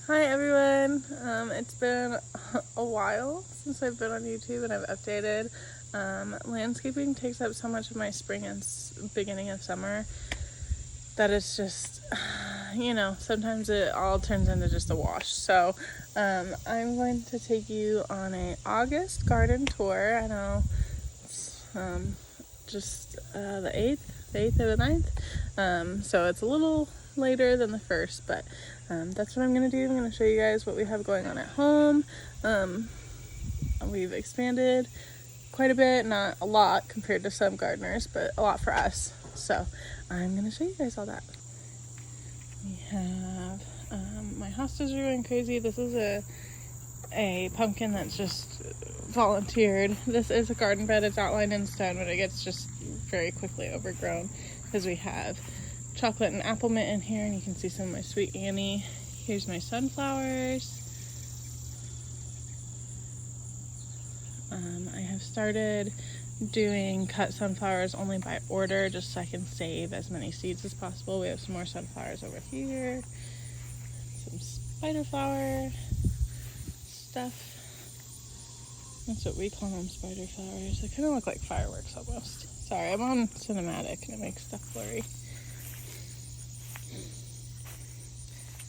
Hi everyone. It's been a while since I've been on YouTube and I've updated. Landscaping takes up so much of my spring and beginning of summer that it's just, sometimes it all turns into just a wash. So I'm going to take you on a August garden tour. I know it's just the 8th or the 9th. So it's a little later than the 1st, but that's what I'm going to do. I'm going to show you guys what we have going on at home. We've expanded quite a bit, not a lot compared to some gardeners, but a lot for us. So I'm going to show you guys all that. We have, my hostas are going crazy. This is a pumpkin that's just volunteered. This is a garden bed. It's outlined in stone, but it gets just very quickly overgrown because we have chocolate and apple mint in here, and you can see some of my sweet Annie. Here's my sunflowers. I have started doing cut sunflowers only by order just so I can save as many seeds as possible. We have some more sunflowers over here, some spider flower stuff. That's what we call them, spider flowers. They kind of look like fireworks almost. Sorry, I'm on cinematic and it makes stuff blurry.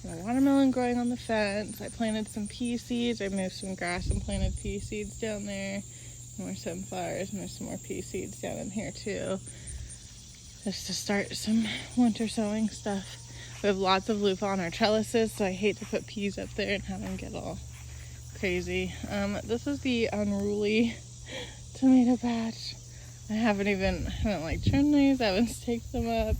A watermelon growing on the fence. I planted some pea seeds. I moved some grass and planted pea seeds down there. More sunflowers, and there's some more pea seeds down in here too. Just to start some winter sowing stuff. We have lots of loofah on our trellises, so I hate to put peas up there and have them get all crazy. This is the unruly tomato patch. I haven't trimmed these. I haven't staked them up.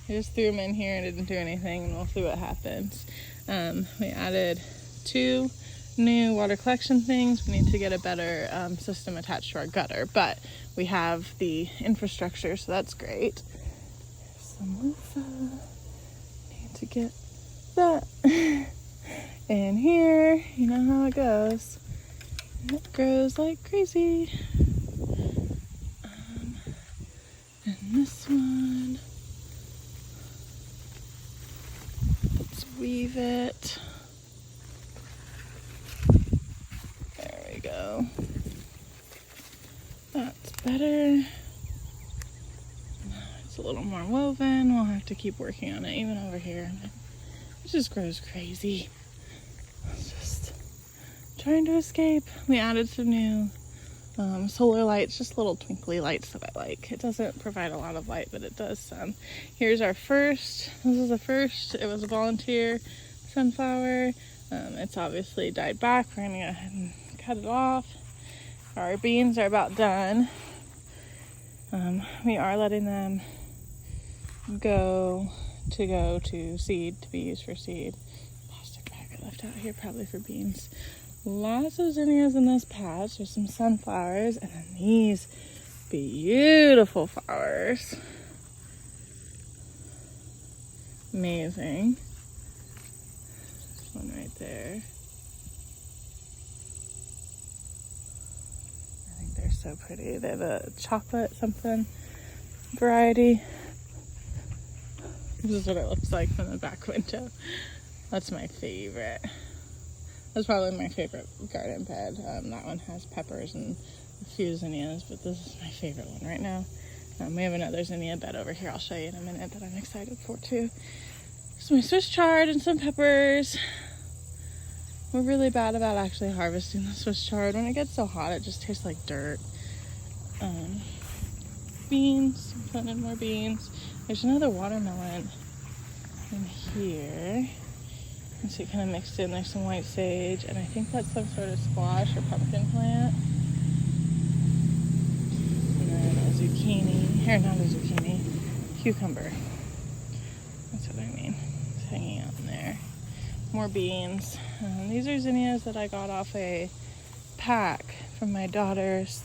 I just threw them in here and didn't do anything, and we'll see what happens. We added 2 new water collection things. We need to get a better system attached to our gutter, but we have the infrastructure, so that's great. There's some loofah. Need to get that in here. You know how it goes. It grows like crazy. And this one, let's weave it. There we go. That's better. It's a little more woven. We'll have to keep working on it, even over here. It just grows crazy. It's just trying to escape. We added some new solar lights, just little twinkly lights that I like. It doesn't provide a lot of light, but it does some. Here's our first. This is the first. It was a volunteer sunflower. It's obviously died back. We're gonna go ahead and cut it off. Our beans are about done. We are letting them go to seed, to be used for seed. Plastic bag I left out here probably for beans. Lots of zinnias in this patch. There's some sunflowers, and then these beautiful flowers. Amazing. There's one right there. I think they're so pretty. They have a chocolate something variety. This is what it looks like from the back window. That's my favorite. That's probably my favorite garden bed. That one has peppers and a few zinnias, but this is my favorite one right now. We have another zinnia bed over here I'll show you in a minute that I'm excited for too. Some Swiss chard and some peppers. We're really bad about actually harvesting the Swiss chard. When it gets so hot, it just tastes like dirt. Beans, planted more beans. There's another watermelon in here. And so it kind of mixed in. There's some white sage, and I think that's some sort of squash or pumpkin plant. And then a zucchini, or not a zucchini, cucumber. That's what I mean. It's hanging out in there. More beans. These are zinnias that I got off a pack from my daughter's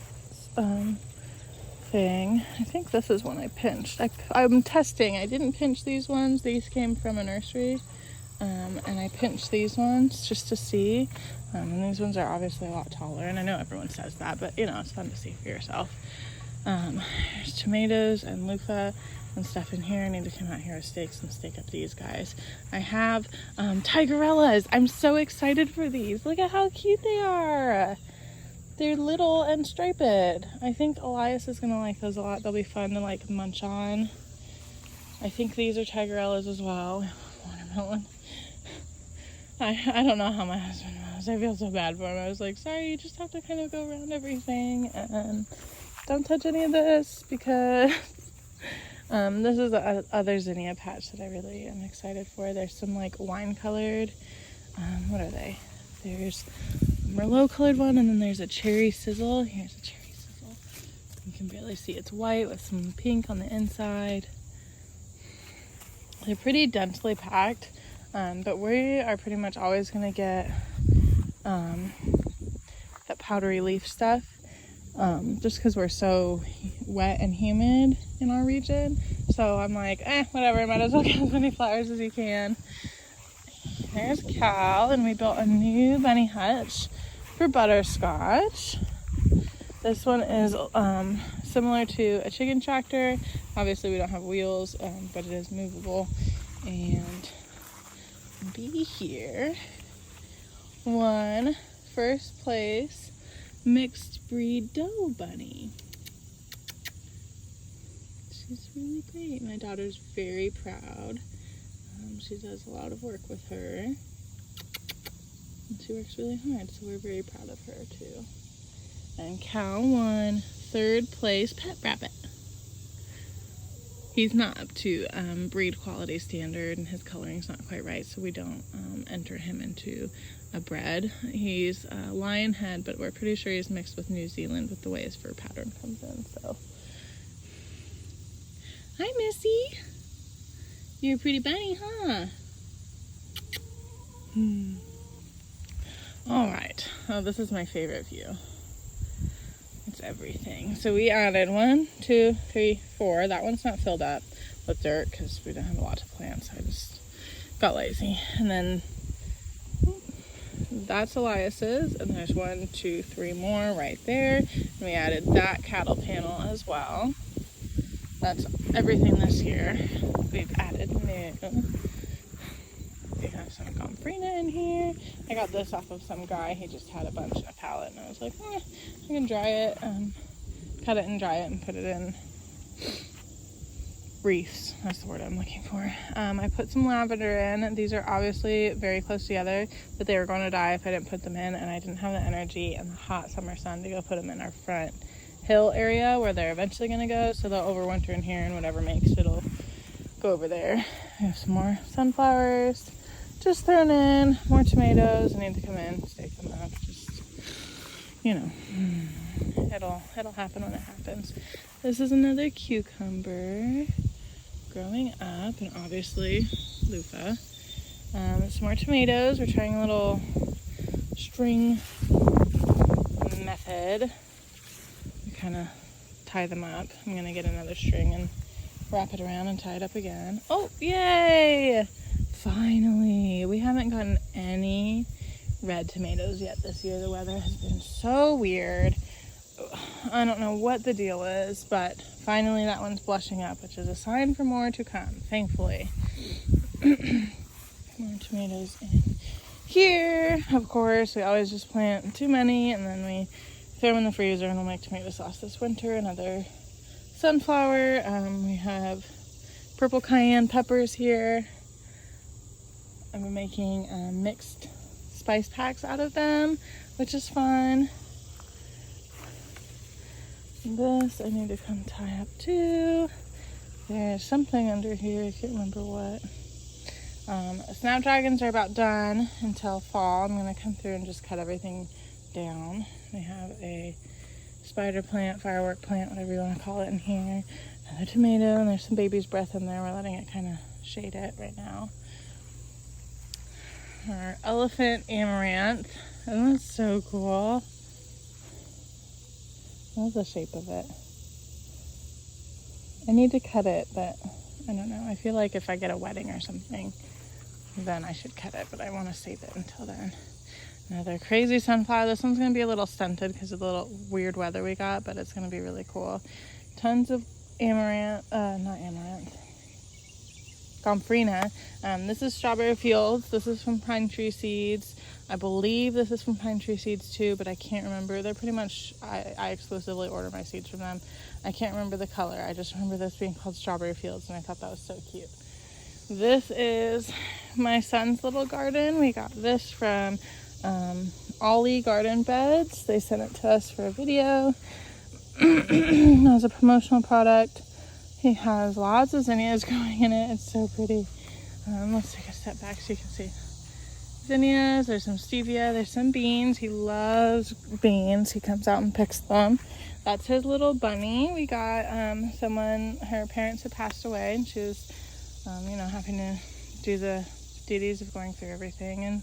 thing. I think this is one I pinched. I'm testing. I didn't pinch these ones. These came from a nursery. And I pinched these ones just to see. And these ones are obviously a lot taller. And I know everyone says that, but it's fun to see for yourself. There's tomatoes and loofah and stuff in here. I need to come out here with stakes and stake up these guys. I have tigerellas. I'm so excited for these. Look at how cute they are. They're little and striped. I think Elias is gonna like those a lot. They'll be fun to like munch on. I think these are tigerellas as well. Watermelon. I don't know how my husband was. I feel so bad for him. I was like, sorry, you just have to kind of go around everything and don't touch any of this because this is the other zinnia patch that I really am excited for. There's some like wine colored, what are they? There's a Merlot colored one, and then there's a cherry sizzle. Here's a cherry sizzle. You can barely see it's white with some pink on the inside. They're pretty densely packed, but we are pretty much always going to get that powdery leaf stuff, just because we're so wet and humid in our region. So I'm like, whatever, might as well get as many flowers as you can. There's Cal, and we built a new bunny hutch for Butterscotch. This one is similar to a chicken tractor. Obviously we don't have wheels, but it is movable. And be here. One first place mixed breed doe bunny. She's really great. My daughter's very proud. She does a lot of work with her. And she works really hard, so we're very proud of her too. And Cal won third place pet rabbit. He's not up to breed quality standard, and his coloring's not quite right, so we don't enter him into a bred. He's a lion head, but we're pretty sure he's mixed with New Zealand with the way his fur pattern comes in. So, hi Missy. You're a pretty bunny, huh? All right. Oh, this is my favorite view. It's everything. So we added 1, 2, 3, 4. That one's not filled up with dirt because we don't have a lot to plant, so I just got lazy. And then that's Elias's, and there's 1, 2, 3 more right there. And we added that cattle panel as well. That's everything this year. We've added new. We have some Gomphrena in here. I got this off of some guy. He just had a bunch in a pallet, and I was like, I can dry it, cut it and dry it, and put it in wreaths. That's the word I'm looking for. I put some lavender in. These are obviously very close together, but they were going to die if I didn't put them in, and I didn't have the energy and the hot summer sun to go put them in our front hill area where they're eventually going to go, so they'll overwinter in here, and whatever makes it'll go over there. We have some more sunflowers just thrown in, more tomatoes. I need to come in, stake them up, just, you know, it'll happen when it happens. This is another cucumber growing up, and obviously loofah. Some more tomatoes. We're trying a little string method. We kind of tie them up. I'm gonna get another string and wrap it around and tie it up again. Oh, yay! Finally! We haven't gotten any red tomatoes yet this year. The weather has been so weird. I don't know what the deal is, but finally that one's blushing up, which is a sign for more to come, thankfully. More tomatoes in here. Of course, we always just plant too many, and then we throw them in the freezer, and we'll make tomato sauce this winter. Another sunflower. We have purple cayenne peppers here. I've been making mixed spice packs out of them, which is fun. This I need to come tie up too. There's something under here, I can't remember what. Snapdragons are about done until fall. I'm gonna come through and just cut everything down. We have a spider plant, firework plant, whatever you want to call it in here. Another tomato, and there's some baby's breath in there. We're letting it kind of shade it right now. Our elephant amaranth. Oh, that's so cool. What's the shape of it? I need to cut it, but I don't know. I feel like if I get a wedding or something, then I should cut it, but I want to save it until then. Another crazy sunflower. This one's going to be a little stunted because of the little weird weather we got, but it's going to be really cool. tons of amaranth, not amaranth, gomphrena. This is Strawberry Fields. This is from Pine Tree Seeds. I believe this is from Pine Tree Seeds too, but I can't remember. They're pretty much, I exclusively order my seeds from them. I can't remember the color. I just remember this being called Strawberry Fields, and I thought that was so cute. This is my son's little garden. We got this from Ollie Garden Beds. They sent it to us for a video. It was a promotional product. He has lots of zinnias growing in it. It's so pretty. Let's take a step back so you can see. Zinnias, there's some stevia, there's some beans. He loves beans. He comes out and picks them. That's his little bunny. We got someone, her parents had passed away, and she was, having to do the duties of going through everything and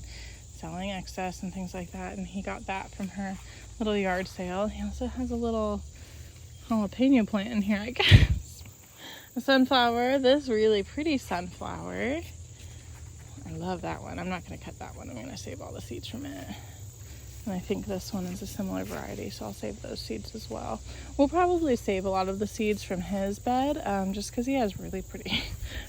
selling excess and things like that. And he got that from her little yard sale. He also has a little jalapeno plant in here, I guess. A sunflower, this really pretty sunflower. I love that one. I'm not going to cut that one. I'm going to save all the seeds from it. And I think this one is a similar variety, so I'll save those seeds as well. We'll probably save a lot of the seeds from his bed, just because he has really pretty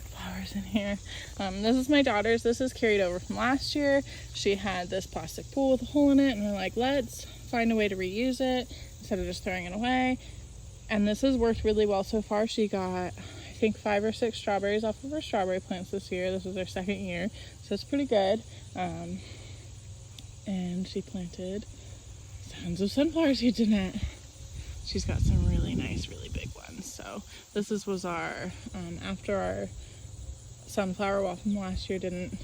flowers in here. This is my daughter's. This is carried over from last year. She had this plastic pool with a hole in it, and we're like, let's find a way to reuse it instead of just throwing it away. And this has worked really well so far. She got, I think, 5 or 6 strawberries off of her strawberry plants this year. This was her second year, so it's pretty good. And she planted tons of sunflower seeds in it. She's got some really nice, really big ones. So this was our, after our sunflower wall from last year didn't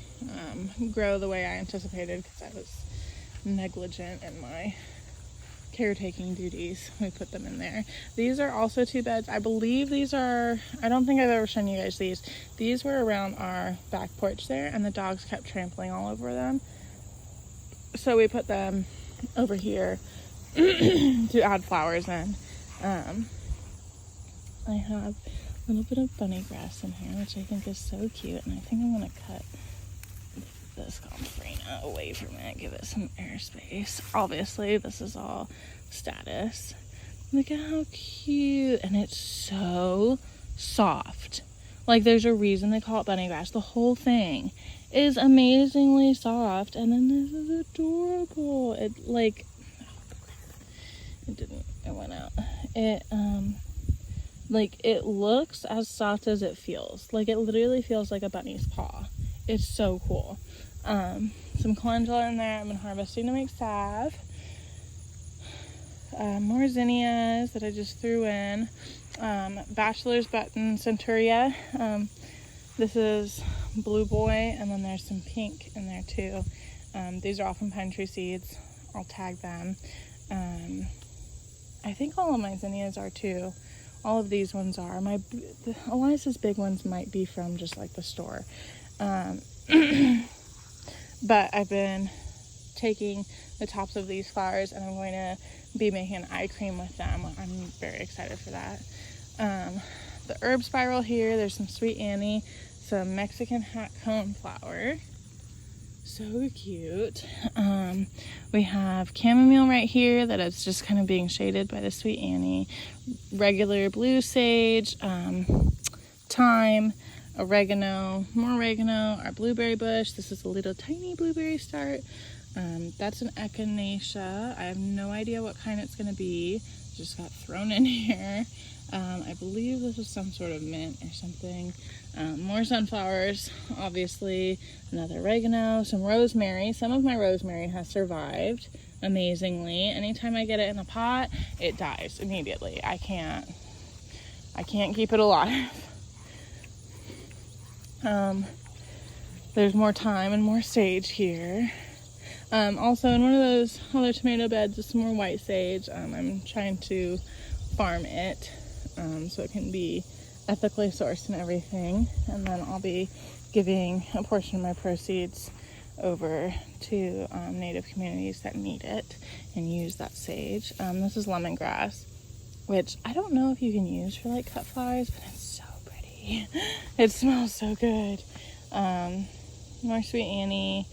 grow the way I anticipated because I was negligent in my caretaking duties, we put them in there. These are also 2 beds. I believe these are, I don't think I've ever shown you guys these. These were around our back porch there, and the dogs kept trampling all over them. So we put them over here to add flowers in. I have a little bit of bunny grass in here, which I think is so cute, and I think I'm going to cut this gomphrena away from it, give it some airspace. Obviously, this is all status. Look at how cute, and it's so soft. Like, there's a reason they call it bunny grass. The whole thing is amazingly soft, and then this is adorable. It went out. It looks as soft as it feels. Like, it literally feels like a bunny's paw. It's so cool. Some calendula in there. I've been harvesting to make salve. More zinnias that I just threw in. Bachelor's Button Centuria. This is Blue Boy, and then there's some pink in there too. These are all from Pine Tree Seeds. I'll tag them. I think all of my zinnias are too. All of these ones are. Eliza's big ones might be from just like the store. But I've been taking the tops of these flowers, and I'm going to be making an eye cream with them. I'm very excited for that. The herb spiral here, there's some Sweet Annie, some Mexican hat cone flower. So cute. We have chamomile right here that is just kind of being shaded by the Sweet Annie. Regular blue sage, thyme, oregano, more oregano, our blueberry bush. This is a little tiny blueberry start. That's an echinacea. I have no idea what kind it's going to be. Just got thrown in here. I believe this is some sort of mint or something. More sunflowers, obviously. Another oregano, some rosemary. Some of my rosemary has survived amazingly. Anytime I get it in a pot, it dies immediately. I can't keep it alive. There's more thyme and more sage here. Also in one of those other tomato beds is some more white sage. I'm trying to farm it so it can be ethically sourced and everything, and then I'll be giving a portion of my proceeds over to native communities that need it and use that sage. This is lemongrass, which I don't know if you can use for like cut flowers, but it's so pretty. It smells so good. More Sweet Annie.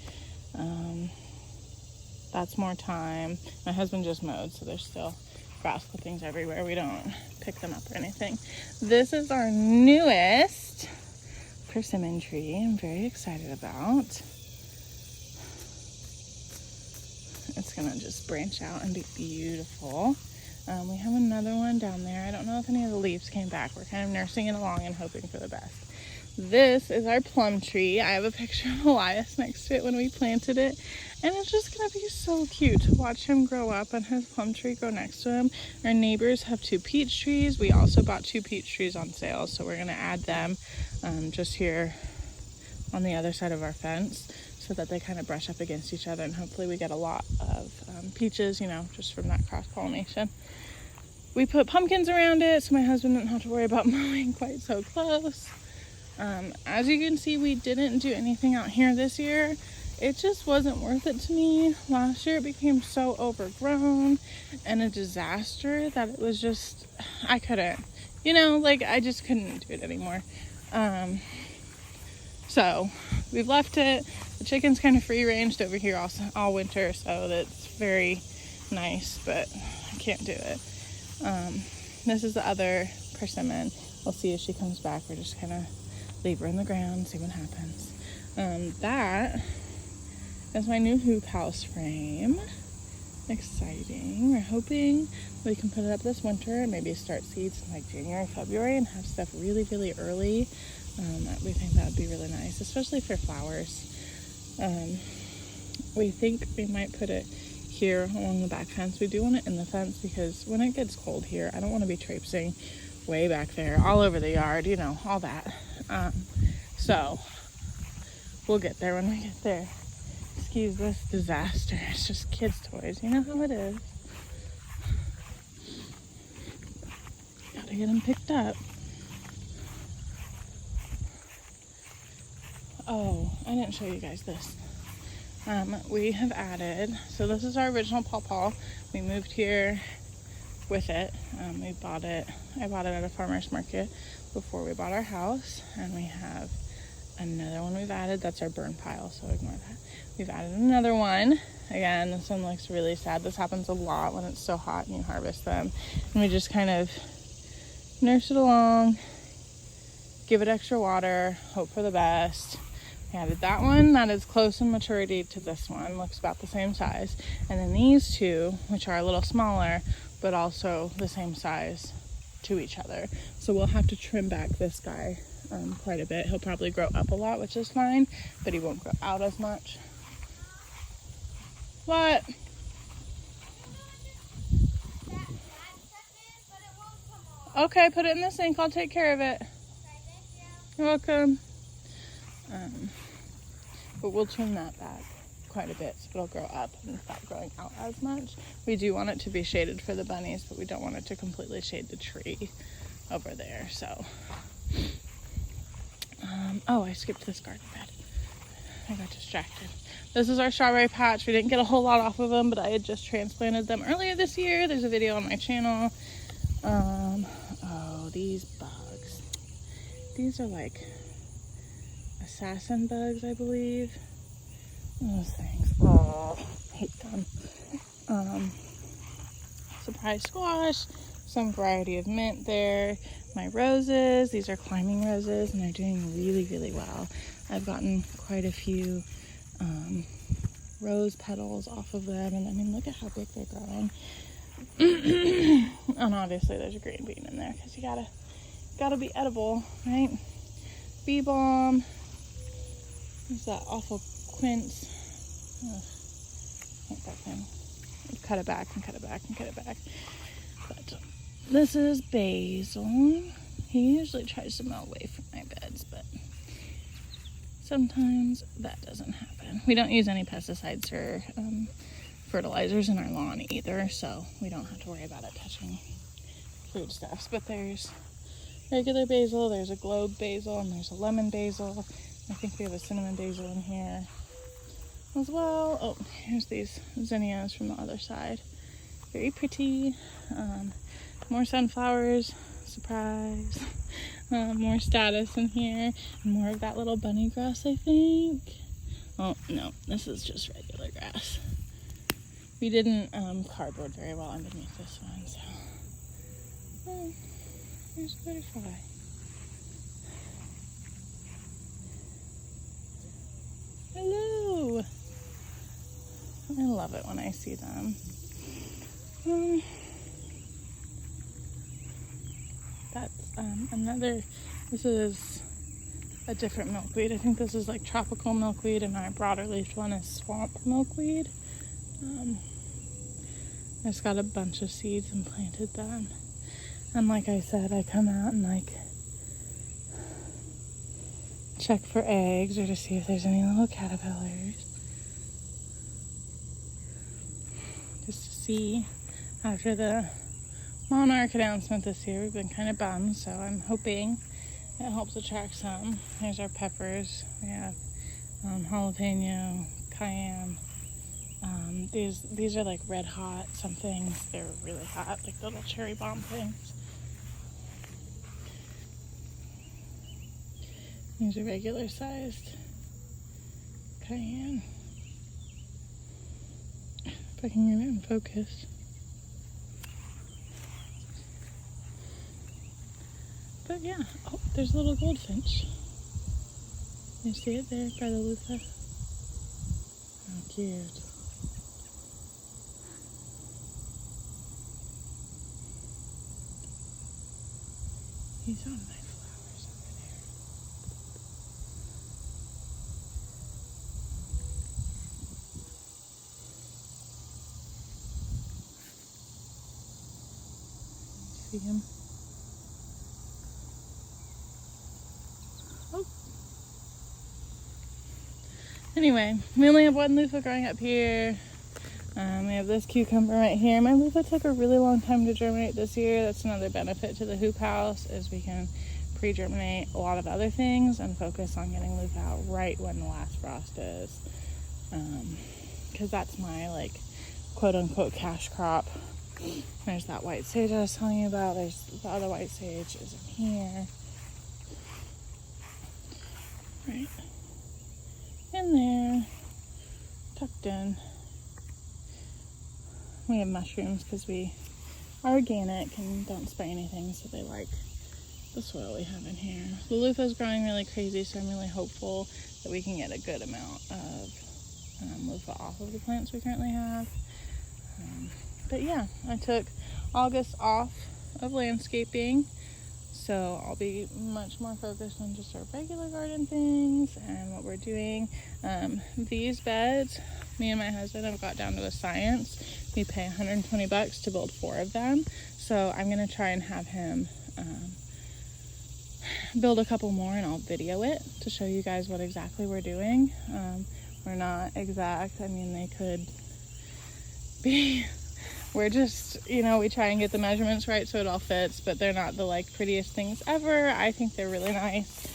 That's more thyme. My husband just mowed, so there's still grass clippings everywhere. We don't pick them up or anything. This is our newest persimmon tree I'm very excited about. It's gonna just branch out and be beautiful. We have another one down there. I don't know if any of the leaves came back. We're kind of nursing it along and hoping for the best. This is our plum tree. I have a picture of Elias next to it when we planted it, and it's just gonna be so cute to watch him grow up and his plum tree grow next to him. Our neighbors have 2 peach trees. We also bought 2 peach trees on sale, so we're gonna add them just here on the other side of our fence so that they kind of brush up against each other, and hopefully we get a lot of peaches, you know, just from that cross-pollination. We put pumpkins around it so my husband didn't have to worry about mowing quite so close. As you can see, we didn't do anything out here this year. It just wasn't worth it to me. Last year it became so overgrown and a disaster that it was just, I couldn't, you know, like I just couldn't do it anymore. So we've left it. The chicken's kind of free ranged over here all winter, so that's very nice, but I can't do it. This is the other persimmon. We'll see if she comes back. We're just gonna leave her in the ground, see what happens. That is my new hoop house frame. Exciting. We're hoping we can put it up this winter and maybe start seeds in like January, February and have stuff really, really early. We think that would be really nice, especially for flowers. We think we might put it here along the back fence. We do want it in the fence because when it gets cold here, I don't want to be traipsing way back there, all over the yard, you know, all that. So we'll get there when we get there. Excuse this disaster. It's just kids' toys. You know how it is. Gotta get them picked up. Oh, I didn't show you guys this. We have added, so this is our original pawpaw. We moved here with it. I bought it at a farmer's market before we bought our house, and we have another one we've added. That's our burn pile, so ignore that. We've added another one. Again, this one looks really sad. This happens a lot when it's so hot and you harvest them, and we just kind of nurse it along, give it extra water, hope for the best. We added that one. That is close in maturity to this one, looks about the same size, and then these two, which are a little smaller but also the same size to each other. So we'll have to trim back this guy quite a bit. He'll probably grow up a lot, which is fine, but he won't grow out as much. What? Okay, put it in the sink. I'll take care of it. You're welcome. But we'll trim that back quite a bit so it'll grow up and stop growing out as much. We do want it to be shaded for the bunnies, but we don't want it to completely shade the tree over there. So, oh, I skipped this garden bed. I got distracted. This is our strawberry patch. We didn't get a whole lot off of them, but I had just transplanted them earlier this year. There's a video on my channel. Oh, these bugs. These are like assassin bugs, I believe. Those things. Oh, hate them. Surprise squash, some variety of mint there. My roses, these are climbing roses, and they're doing really, really well. I've gotten quite a few rose petals off of them, and I mean, look at how big they're growing. And obviously there's a green bean in there because you gotta be edible, right? Bee balm. There's that awful quince. Ugh, hate that thing. Cut it back and cut it back and cut it back. But this is basil. He usually tries to mow away from my beds, but sometimes that doesn't happen. We don't use any pesticides or fertilizers in our lawn either, so we don't have to worry about it touching foodstuffs. But there's regular basil, there's a globe basil, and there's a lemon basil. I think we have a cinnamon basil in here as well. Oh, here's these zinnias from the other side. Very pretty. More sunflowers, surprise. More status in here. And more of that little bunny grass, I think. Oh, no, this is just regular grass. we didn't cardboard very well underneath this one, so. Oh, there's a butterfly. Hello. I love it when I see them. That's another, this is a different milkweed. I think this is like tropical milkweed, and our broader leafed one is swamp milkweed. I just got a bunch of seeds and planted them. And like I said, I come out and like check for eggs or to see if there's any little caterpillars. Just to see. After the monarch announcement this year, we've been kind of bummed, so I'm hoping it helps attract some. Here's our peppers. We have jalapeno, cayenne. These are like red hot some things. They're really hot, like little cherry bomb things. These are regular sized cayenne. If I can get it in focus. But yeah, oh, there's a little goldfinch. You see it there by the loofah? How cute. He's on my flowers over there. See him? Oh. Anyway, we only have one loofah growing up here. We have this cucumber right here. My loofah took a really long time to germinate this year. That's another benefit to the hoop house, is we can pre-germinate a lot of other things and focus on getting loofah out right when the last frost is. Because that's my like quote unquote cash crop. There's that white sage I was telling you about. There's the other white sage is in here. Right in there, tucked in. We have mushrooms because we are organic and don't spray anything, so they like the soil we have in here. The loofah is growing really crazy, so I'm really hopeful that we can get a good amount of loofah off of the plants we currently have. But yeah, I took August off of landscaping, so I'll be much more focused on just our regular garden things and what we're doing. These beds, me and my husband have got down to a science. We pay $120 to build 4 of them. So I'm gonna try and have him build a couple more, and I'll video it to show you guys what exactly we're doing. We're not exact. I mean, they could be, we're just, you know, we try and get the measurements right so it all fits, but they're not the like prettiest things ever. I think they're really nice.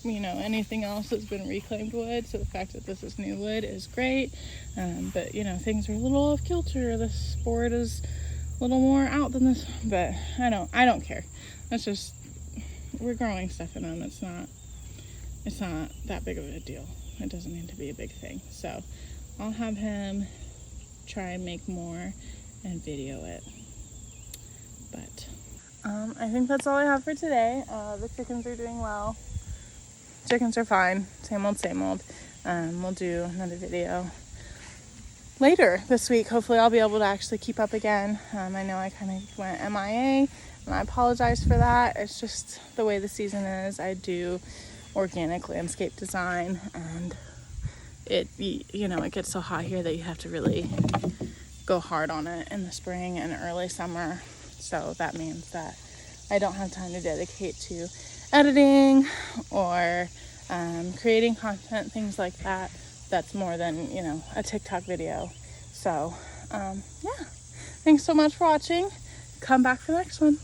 You know, anything else that's been reclaimed wood, so the fact that this is new wood is great. But you know, things are a little off kilter. This board is a little more out than this, but I don't care. That's just, we're growing stuff in them. It's not that big of a deal. It doesn't need to be a big thing. So I'll have him try and make more and video it. But I think that's all I have for today. The chickens are doing well. Chickens are fine. Same old, same old. We'll do another video later this week. Hopefully I'll be able to actually keep up again. I know I kind of went MIA, and I apologize for that. It's just the way the season is. I do organic landscape design, and it gets so hot here that you have to really go hard on it in the spring and early summer. So that means that I don't have time to dedicate to editing or creating content, things like that. That's more than, a TikTok video. So, yeah. Thanks so much for watching. Come back for the next one.